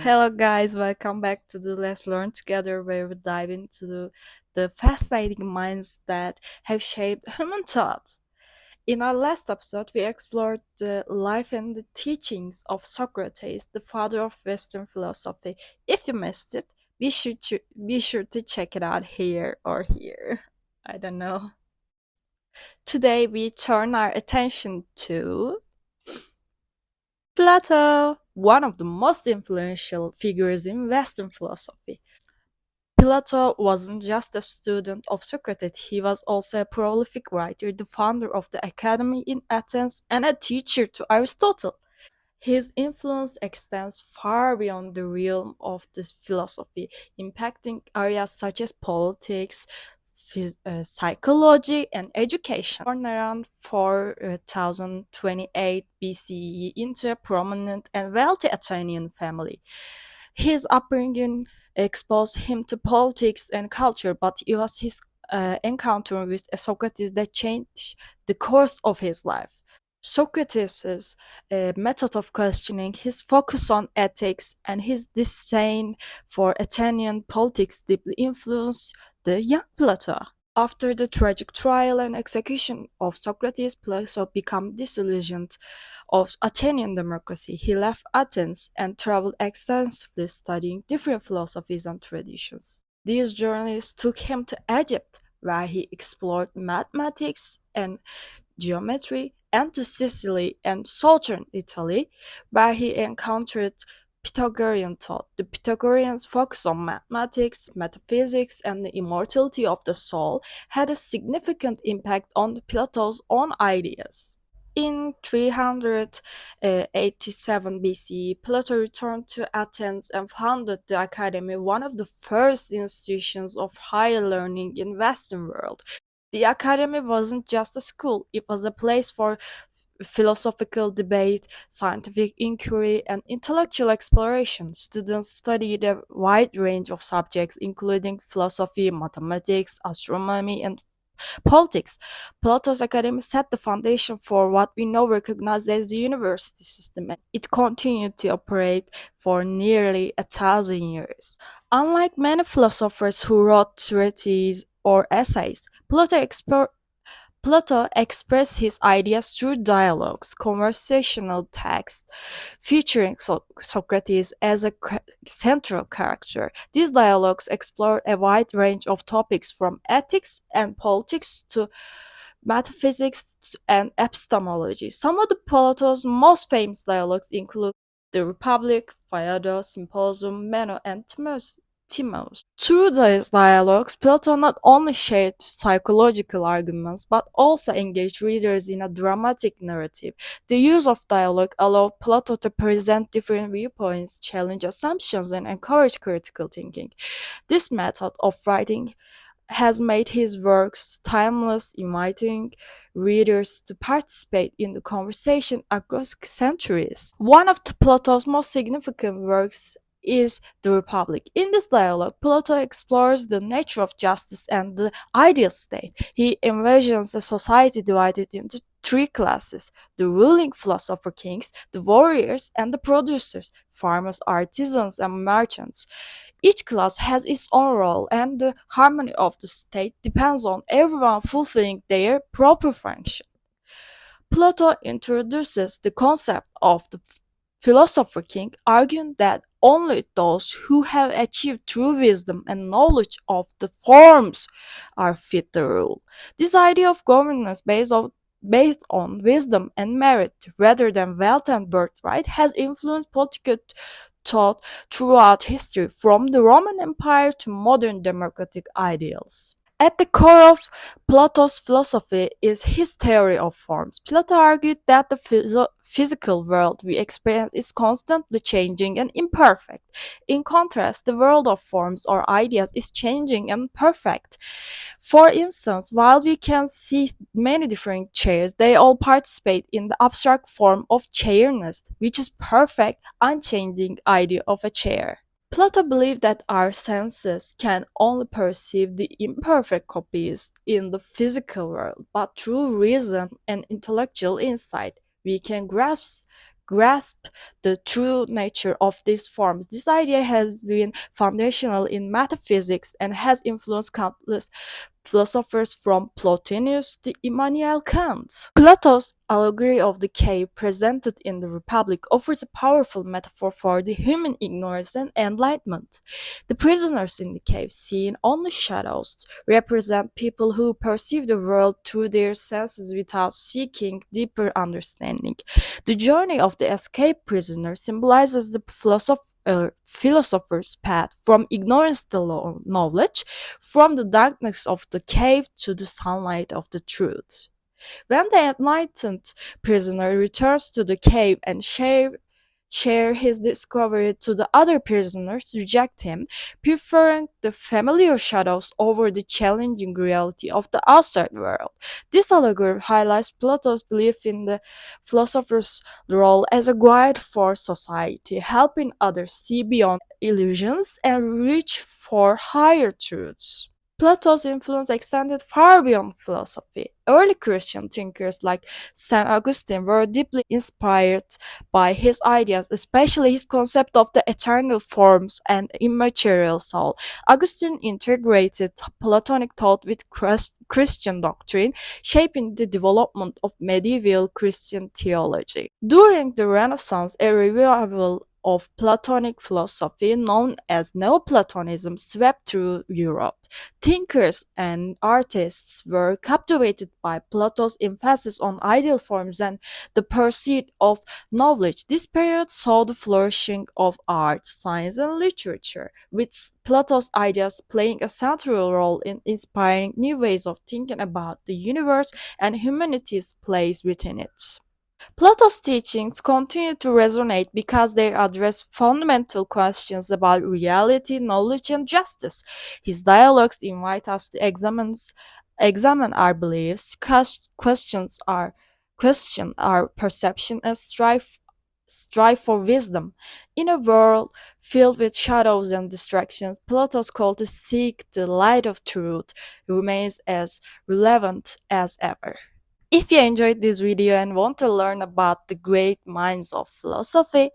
Hello, guys, welcome back to the Let's Learn Together, where we dive into the fascinating minds that have shaped human thought. In our last episode, we explored the life and the teachings of Socrates, the father of Western philosophy. If you missed it, be sure to check it out here or here. I don't know. Today, we turn our attention to Plato, one of the most influential figures in Western philosophy. Plato wasn't just a student of Socrates, he was also a prolific writer, the founder of the Academy in Athens, and a teacher to Aristotle. His influence extends far beyond the realm of this philosophy, impacting areas such as politics, psychology, and education. Born around 4028 BCE into a prominent and wealthy Athenian family, his upbringing exposed him to politics and culture, but it was his encounter with Socrates that changed the course of his life. Socrates' method of questioning, his focus on ethics, and his disdain for Athenian politics deeply influenced the young Plato. After the tragic trial and execution of Socrates, Plato became disillusioned of Athenian democracy. He left Athens and traveled extensively studying different philosophies and traditions. These journeys took him to Egypt, where he explored mathematics and geometry, and to Sicily and southern Italy, where he encountered Pythagorean thought. The Pythagoreans' focus on mathematics, metaphysics, and the immortality of the soul had a significant impact on Plato's own ideas. In 387 BC, Plato returned to Athens and founded the Academy, one of the first institutions of higher learning in Western world. The Academy wasn't just a school, it was a place for philosophical debate, scientific inquiry, and intellectual exploration. Students studied a wide range of subjects, including philosophy, mathematics, astronomy, and politics. Plato's academy set the foundation for what we now recognize as the university system, and it continued to operate for nearly 1,000 years. Unlike many philosophers who wrote treatises or essays, Plato expressed his ideas through dialogues, conversational texts, featuring Socrates as a central character. These dialogues explore a wide range of topics from ethics and politics to metaphysics and epistemology. Some of the Plato's most famous dialogues include the Republic, Phaedo, Symposium, Meno, and Timaeus. Through these dialogues, Plato not only shared psychological arguments but also engaged readers in a dramatic narrative. The use of dialogue allowed Plato to present different viewpoints, challenge assumptions, and encourage critical thinking. This method of writing has made his works timeless, inviting readers to participate in the conversation across centuries. One of Plato's most significant works is The Republic. In this dialogue, Plato explores the nature of justice and the ideal state. He envisions a society divided into three classes: the ruling philosopher kings, the warriors, and the producers, farmers, artisans, and merchants. Each class has its own role, and the harmony of the state depends on everyone fulfilling their proper function. Plato introduces the concept of the philosopher king, arguing that only those who have achieved true wisdom and knowledge of the forms are fit to rule. This idea of governance based on wisdom and merit rather than wealth and birthright has influenced political thought throughout history, from the Roman Empire to modern democratic ideals. At the core of Plato's philosophy is his theory of forms. Plato argued that the physical world we experience is constantly changing and imperfect. In contrast, the world of forms or ideas is changing and perfect. For instance, while we can see many different chairs, they all participate in the abstract form of chairness, which is perfect, unchanging idea of a chair. Plato believed that our senses can only perceive the imperfect copies in the physical world, but through reason and intellectual insight, we can grasp grasp the true nature of these forms. This idea has been foundational in metaphysics and has influenced countless philosophers from Plotinus to Immanuel Kant. Plato's allegory of the cave, presented in the Republic, offers a powerful metaphor for the human ignorance and enlightenment. The prisoners in the cave, seeing only shadows, represent people who perceive the world through their senses without seeking deeper understanding. The journey of the escaped prisoner symbolizes the philosopher's path from ignorance to knowledge, from the darkness of the cave to the sunlight of the truth. When the enlightened prisoner returns to the cave and share his discovery to the other prisoners reject him, preferring the familiar shadows over the challenging reality of the outside world. This allegory highlights Plato's belief in the philosopher's role as a guide for society, helping others see beyond illusions and reach for higher truths. Plato's influence extended far beyond philosophy. Early Christian thinkers like St. Augustine were deeply inspired by his ideas, especially his concept of the eternal forms and immaterial soul. Augustine integrated Platonic thought with Christian doctrine, shaping the development of medieval Christian theology. During the Renaissance, a revival of Platonic philosophy known as Neoplatonism swept through Europe. Thinkers and artists were captivated by Plato's emphasis on ideal forms and the pursuit of knowledge. This period saw the flourishing of art, science, and literature, with Plato's ideas playing a central role in inspiring new ways of thinking about the universe and humanity's place within it. Plato's teachings continue to resonate because they address fundamental questions about reality, knowledge, and justice. His dialogues invite us to examine our beliefs, question our perception, and strive for wisdom. In a world filled with shadows and distractions, Plato's call to seek the light of truth remains as relevant as ever. If you enjoyed this video and want to learn about the great minds of philosophy,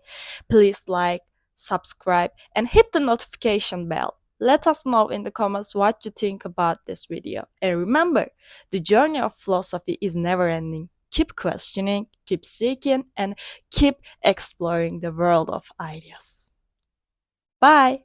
please like, subscribe, and hit the notification bell. Let us know in the comments what you think about this video. And remember, the journey of philosophy is never ending. Keep questioning, keep seeking, and keep exploring the world of ideas. Bye!